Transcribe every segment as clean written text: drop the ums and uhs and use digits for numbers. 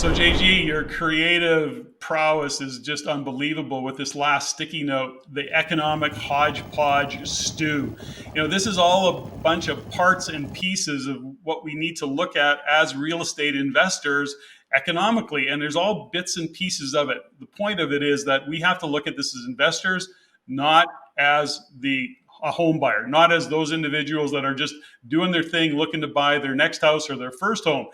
So JG, your creative prowess is just unbelievable with this last sticky note, the economic hodgepodge stew. This is all a bunch of parts and pieces of what we need to look at as real estate investors economically, and there's all bits and pieces of it. The point of it is that we have to look at this as investors, not as a home buyer, not as those individuals that are just doing their thing, looking to buy their next house or their first home.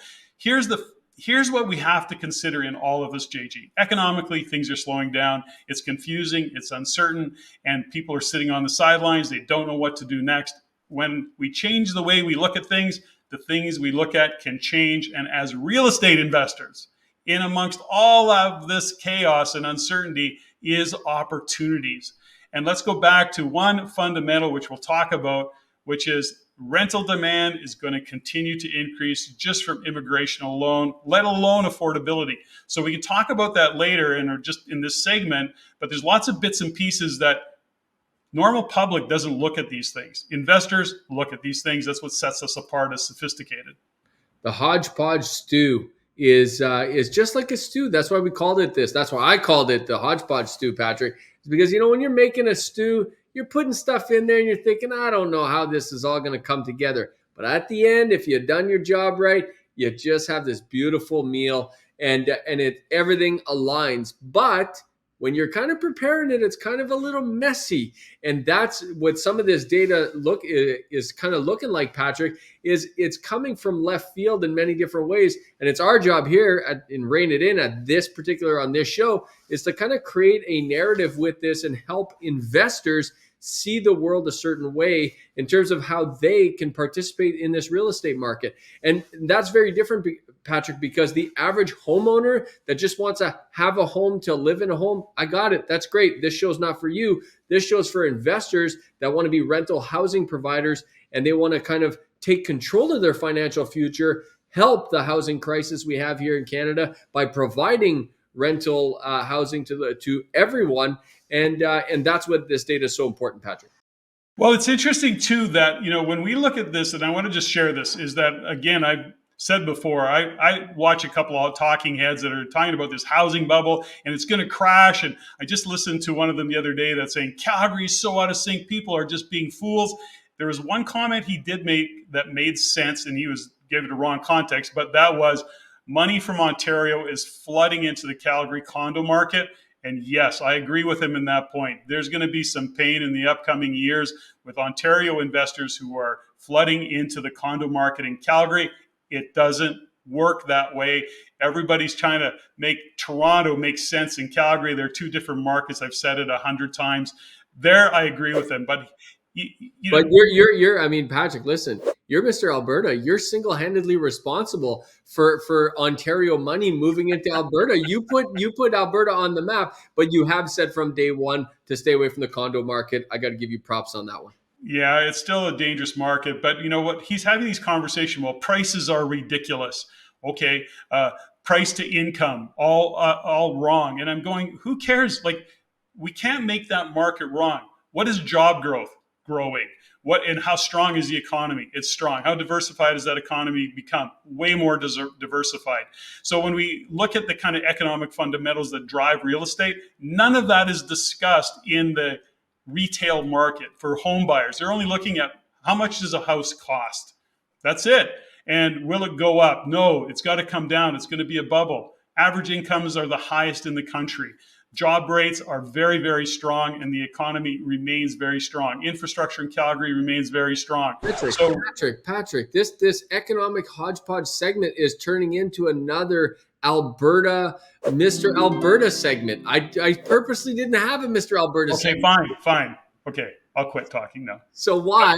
Here's what we have to consider in all of this, JG. Economically, things are slowing down. It's confusing, it's uncertain, and people are sitting on the sidelines. They don't know what to do next. When we change the way we look at things, the things we look at can change. And as real estate investors, in amongst all of this chaos and uncertainty is opportunities. And let's go back to one fundamental, which we'll talk about, which is rental demand is going to continue to increase just from immigration alone, let alone affordability. So we can talk about that later or just in this segment, but there's lots of bits and pieces that normal public doesn't look at these things. Investors look at these things. That's what sets us apart as sophisticated. The hodgepodge stew is just like a stew. That's why we called it this. That's why I called it the hodgepodge stew, Patrick. It's because, when you're making a stew, you're putting stuff in there and you're thinking, I don't know how this is all going to come together. But at the end, if you've done your job right, you just have this beautiful meal and everything aligns. But when you're kind of preparing it, it's kind of a little messy. And that's what some of this data is kind of looking like, Patrick, is it's coming from left field in many different ways. And it's our job here in Rein It In on this show is to kind of create a narrative with this and help investors see the world a certain way in terms of how they can participate in this real estate market. And that's very different, Patrick, because the average homeowner that just wants to have a home, to live in a home, I got it. That's great. This show's not for you. This show's for investors that want to be rental housing providers, and they want to kind of take control of their financial future, help the housing crisis we have here in Canada by providing rental housing to everyone. And that's what this data is so important, Patrick. Well, it's interesting too that, when we look at this, and I want to just share this, is that, again, I've said before, I watch a couple of talking heads that are talking about this housing bubble and it's going to crash. And I just listened to one of them the other day that's saying Calgary is so out of sync. People are just being fools. There was one comment he did make that made sense, and he gave it a wrong context, but that was money from Ontario is flooding into the Calgary condo market. And yes, I agree with him in that point. There's going to be some pain in the upcoming years with Ontario investors who are flooding into the condo market in Calgary. It doesn't work that way. Everybody's trying to make Toronto make sense in Calgary. They're two different markets. I've said it 100 times. There, I agree with him. But but you're. I mean, Patrick, listen. You're Mr. Alberta. You're single-handedly responsible for Ontario money moving into Alberta. You put Alberta on the map, but you have said from day one to stay away from the condo market. I got to give you props on that one. Yeah, it's still a dangerous market, but you know what? He's having these conversations. Well, prices are ridiculous. Okay, price to income, all wrong. And I'm going, who cares? Like, we can't make that market wrong. What is job growth growing? What and how strong is the economy? It's strong. How diversified has that economy become? Way more diversified. So when we look at the kind of economic fundamentals that drive real estate, none of that is discussed in the retail market for home buyers. They're only looking at how much does a house cost? That's it. And will it go up? No, it's got to come down. It's going to be a bubble. Average incomes are the highest in the country. Job rates are very, very strong, and the economy remains very strong. Infrastructure in Calgary remains very strong. Patrick, this economic hodgepodge segment is turning into another Alberta, Mr. Alberta segment. I purposely didn't have a Mr. Alberta segment. Okay, fine. Okay, I'll quit talking now. So why?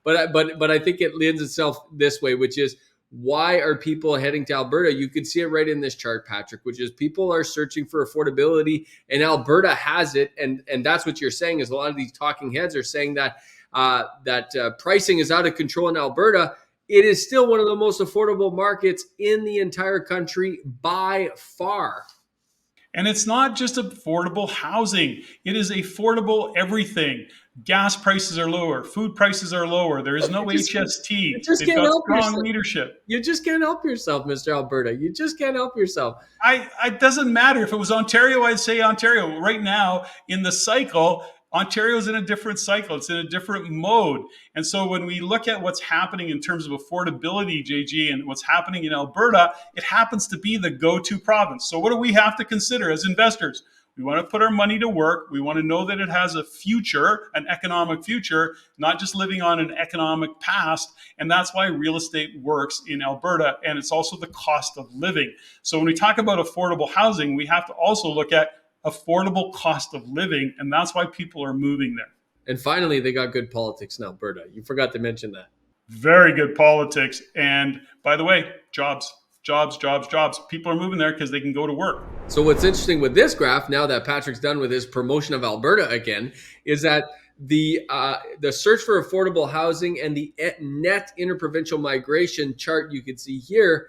But I think it lends itself this way, which is, why are people heading to Alberta? You can see it right in this chart, Patrick, which is people are searching for affordability, and Alberta has it. And that's what you're saying is a lot of these talking heads are saying that pricing is out of control in Alberta. It is still one of the most affordable markets in the entire country by far. And it's not just affordable housing. It is affordable everything. Gas prices are lower. Food prices are lower. There is no You HST. just They've can't got help strong yourself. leadership. You just can't help yourself, Mr. Alberta. You just can't help yourself. It doesn't matter. If it was Ontario, I'd say Ontario. Right now, in the cycle, Ontario's in a different cycle. It's in a different mode. And so when we look at what's happening in terms of affordability, JG, and what's happening in Alberta, it happens to be the go-to province. So what do we have to consider as investors? We want to put our money to work. We want to know that it has a future, an economic future, not just living on an economic past. And that's why real estate works in Alberta. And it's also the cost of living. So when we talk about affordable housing, we have to also look at affordable cost of living. And that's why people are moving there. And finally, they got good politics in Alberta. You forgot to mention that. Very good politics. And by the way, jobs. People are moving there because they can go to work. So what's interesting with this graph, now that Patrick's done with his promotion of Alberta again, is that the search for affordable housing and the net interprovincial migration chart you can see here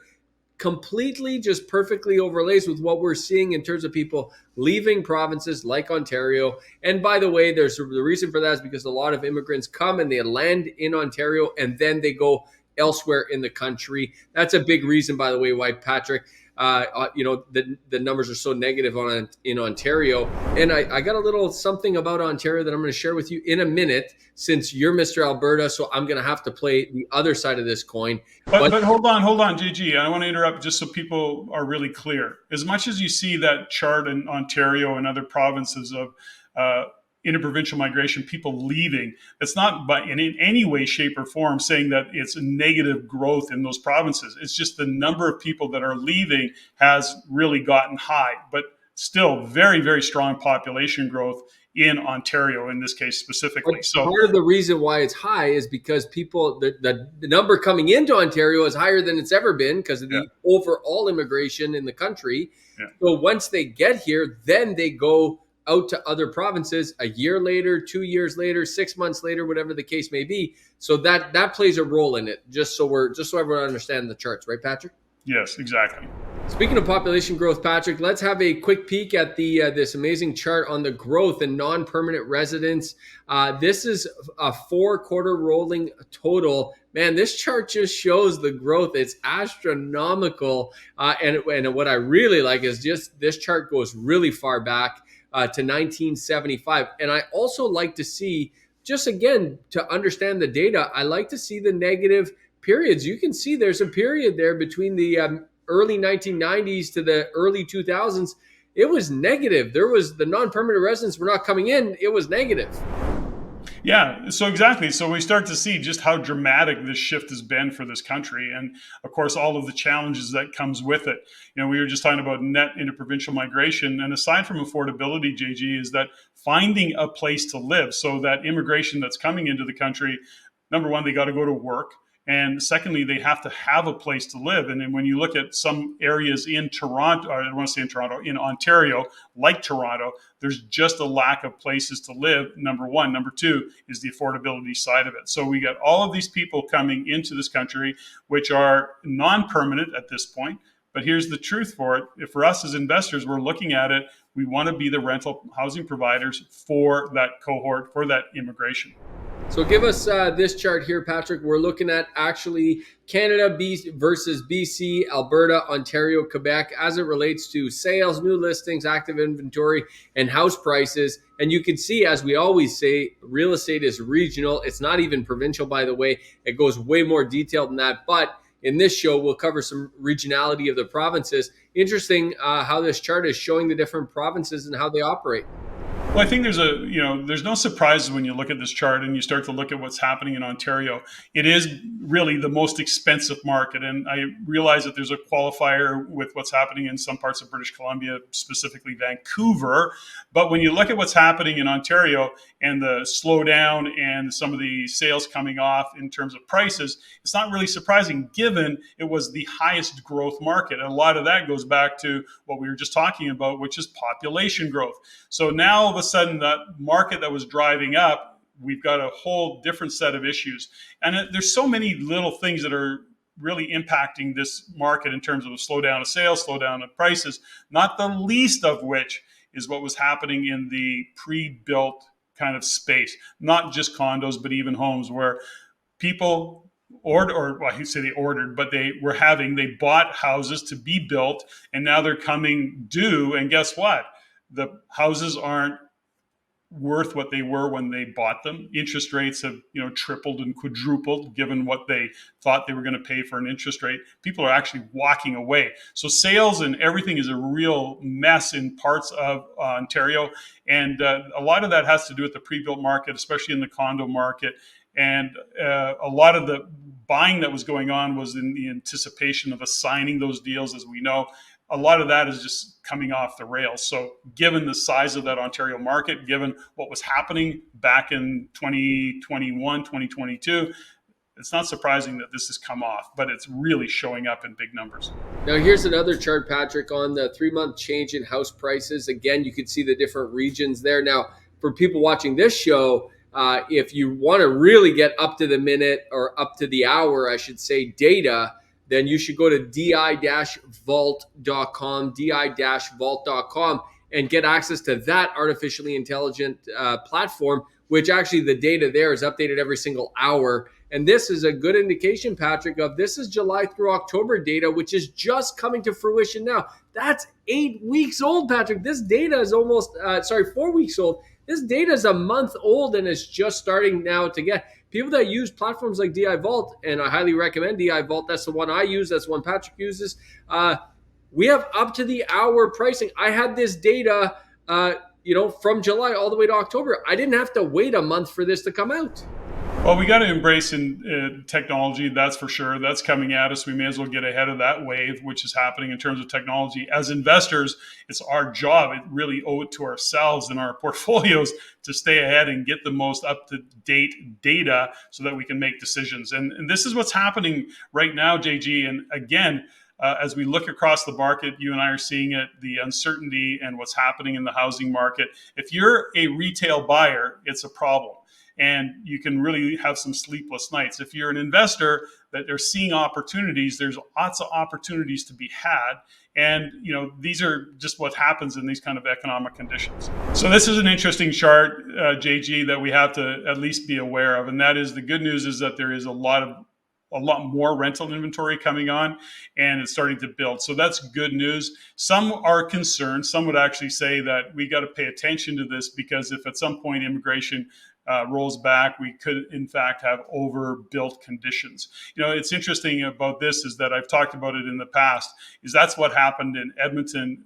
completely just perfectly overlays with what we're seeing in terms of people leaving provinces like Ontario. And by the way, there's the reason for that is because a lot of immigrants come and they land in Ontario and then they go elsewhere in the country. That's a big reason, by the way, why Patrick, the numbers are so negative in Ontario. And I got a little something about Ontario that I'm going to share with you in a minute, since you're Mr. Alberta. So I'm going to have to play the other side of this coin. But hold on, JG. I want to interrupt just so people are really clear. As much as you see that chart in Ontario and other provinces of interprovincial migration, people leaving, it's not in any way, shape, or form saying that it's a negative growth in those provinces. It's just the number of people that are leaving has really gotten high, but still very, very strong population growth in Ontario in this case specifically. But So part of the reason why it's high is because the number coming into Ontario is higher than it's ever been because of the overall immigration in the country. Yeah. So once they get here, then they go out to other provinces a year later, 2 years later, 6 months later, whatever the case may be. So that plays a role in it. Just so everyone understands the charts, right, Patrick? yes, exactly. Speaking of population growth, Patrick, let's have a quick peek at this amazing chart on the growth in non-permanent residents. This is a 4-quarter rolling total. Man, this chart just shows the growth. It's astronomical. And what I really like is just this chart goes really far back to 1975. And I also like to see, just again, to understand the data, I like to see the negative periods. You can see there's a period there between the early 1990s to the early 2000s. It was negative. There was the non-permanent residents were not coming in. It was negative. Yeah, so exactly. So we start to see just how dramatic this shift has been for this country, and of course, all of the challenges that comes with it. We were just talking about net interprovincial migration, and aside from affordability, JG, is that finding a place to live. So that immigration that's coming into the country, number one, they got to go to work. And secondly, they have to have a place to live. And then when you look at some areas in Toronto, or I don't want to say in Toronto, in Ontario, like Toronto, there's just a lack of places to live, number one. Number two is the affordability side of it. So we got all of these people coming into this country, which are non-permanent at this point. But here's the truth for it. If for us as investors, we're looking at it, we want to be the rental housing providers for that cohort, for that immigration. So give us this chart here, Patrick. We're looking at actually Canada versus BC, Alberta, Ontario, Quebec, as it relates to sales, new listings, active inventory, and house prices. And you can see, as we always say, real estate is regional. It's not even provincial, by the way. It goes way more detailed than that. But in this show, we'll cover some regionality of the provinces. Interesting how this chart is showing the different provinces and how they operate. Well, I think there's no surprises when you look at this chart and you start to look at what's happening in Ontario. It is really the most expensive market. And I realize that there's a qualifier with what's happening in some parts of British Columbia, specifically Vancouver. But when you look at what's happening in Ontario and the slowdown and some of the sales coming off in terms of prices, it's not really surprising given it was the highest growth market. And a lot of that goes back to what we were just talking about, which is population growth. So now all of a sudden that market that was driving up, we've got a whole different set of issues. And there's so many little things that are really impacting this market in terms of a slowdown of sales, slowdown of prices, not the least of which is what was happening in the pre-built kind of space, not just condos, but even homes where people ordered, or well, I say they ordered, but they bought houses to be built, and now they're coming due. And guess what? The houses aren't worth what they were when they bought them. Interest rates have, tripled and quadrupled given what they thought they were going to pay for an interest rate. People are actually walking away. So sales and everything is a real mess in parts of Ontario. And a lot of that has to do with the pre-built market, especially in the condo market. And a lot of the buying that was going on was in the anticipation of assigning those deals, as we know. A lot of that is just coming off the rails. So given the size of that Ontario market, given what was happening back in 2021, 2022, it's not surprising that this has come off, but it's really showing up in big numbers. Now, here's another chart, Patrick, on the 3-month change in house prices. Again, you can see the different regions there. Now, for people watching this show, if you want to really get up to the minute or up to the hour, I should say, data, then you should go to di-vault.com, di-vault.com, and get access to that artificially intelligent platform, which actually the data there is updated every single hour. And this is a good indication, Patrick, of this is July through October data, which is just coming to fruition now. That's 8 weeks old, Patrick. This data is almost, 4 weeks old. This data is a month old and it's just starting now to get people that use platforms like DI Vault, and I highly recommend DI Vault. That's the one I use. That's the one Patrick uses. We have up to the hour pricing. I had this data, from July all the way to October. I didn't have to wait a month for this to come out. Well, we got to embrace technology, that's for sure. That's coming at us. We may as well get ahead of that wave, which is happening in terms of technology. As investors, it's our job. It really owe it to ourselves and our portfolios to stay ahead and get the most up-to-date data so that we can make decisions. And this is what's happening right now, JG. And again, as we look across the market, you and I are seeing it, the uncertainty and what's happening in the housing market. If you're a retail buyer, it's a problem. And you can really have some sleepless nights. If you're an investor that they're seeing opportunities, there's lots of opportunities to be had. And, these are just what happens in these kind of economic conditions. So this is an interesting chart, JG, that we have to at least be aware of. And that is, the good news is that there is a lot more rental inventory coming on, and it's starting to build. So that's good news. Some are concerned. Some would actually say that we got to pay attention to this, because if at some point immigration rolls back, we could in fact have overbuilt conditions. It's interesting about this is that I've talked about it in the past, is that's what happened in Edmonton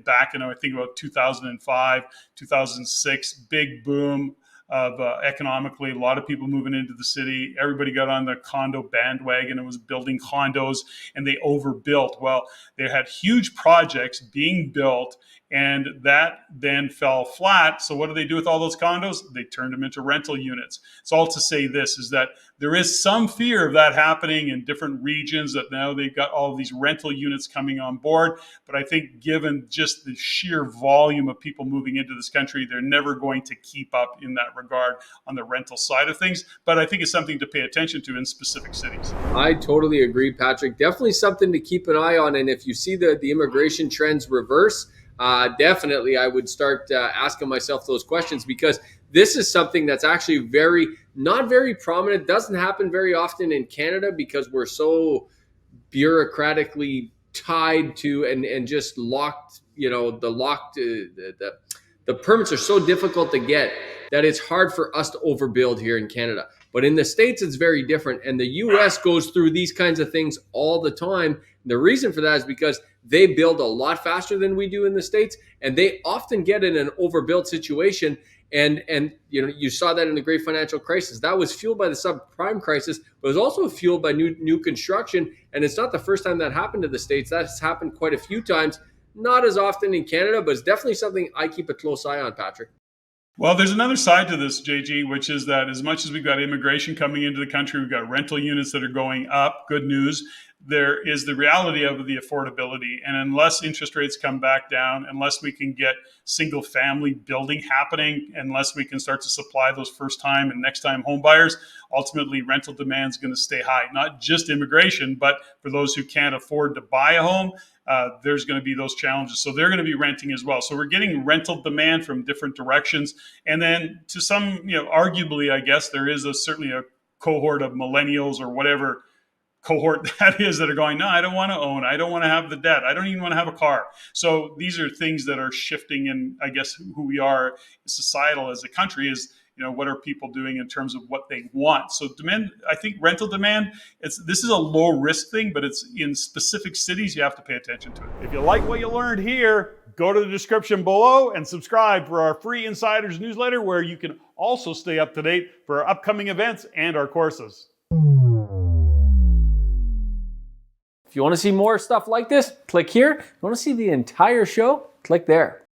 back in, I think, about 2005, 2006, big boom of economically, a lot of people moving into the city. Everybody got on the condo bandwagon and was building condos, and they overbuilt. Well, they had huge projects being built, and that then fell flat. So what do they do with all those condos? They turned them into rental units. It's all to say this, is that there is some fear of that happening in different regions, that now they've got all of these rental units coming on board. But I think given just the sheer volume of people moving into this country, they're never going to keep up in that regard on the rental side of things. But I think it's something to pay attention to in specific cities. I totally agree, Patrick. Definitely something to keep an eye on. And if you see the immigration trends reverse, definitely I would start asking myself those questions, because this is something that's actually not very prominent. Doesn't happen very often in Canada because we're so bureaucratically tied to and just locked, the permits are so difficult to get that it's hard for us to overbuild here in Canada. But in the States, it's very different. And the US goes through these kinds of things all the time. The reason for that is because they build a lot faster than we do in the States, and they often get in an overbuilt situation. And you saw that in the great financial crisis. That was fueled by the subprime crisis, but it was also fueled by new construction. And it's not the first time that happened to the States. That's happened quite a few times. Not as often in Canada, but it's definitely something I keep a close eye on, Patrick. Well, there's another side to this, JG, which is that as much as we've got immigration coming into the country, we've got rental units that are going up. Good news. There is the reality of the affordability. And unless interest rates come back down, unless we can get single family building happening, unless we can start to supply those first time and next time home buyers, ultimately rental demand is going to stay high. Not just immigration, but for those who can't afford to buy a home, there's going to be those challenges. So they're going to be renting as well. So we're getting rental demand from different directions. And then to some, arguably, I guess there is certainly a cohort of millennials or whatever cohort that is that are going, no, I don't want to own, I don't want to have the debt, I don't even want to have a car. So these are things that are shifting in, I guess, who we are societal as a country is, what are people doing in terms of what they want. So demand, I think rental demand, this is a low risk thing, but it's in specific cities you have to pay attention to it. If you like what you learned here, go to the description below and subscribe for our free Insiders newsletter, where you can also stay up to date for our upcoming events and our courses. If you want to see more stuff like this, click here. If you want to see the entire show, click there.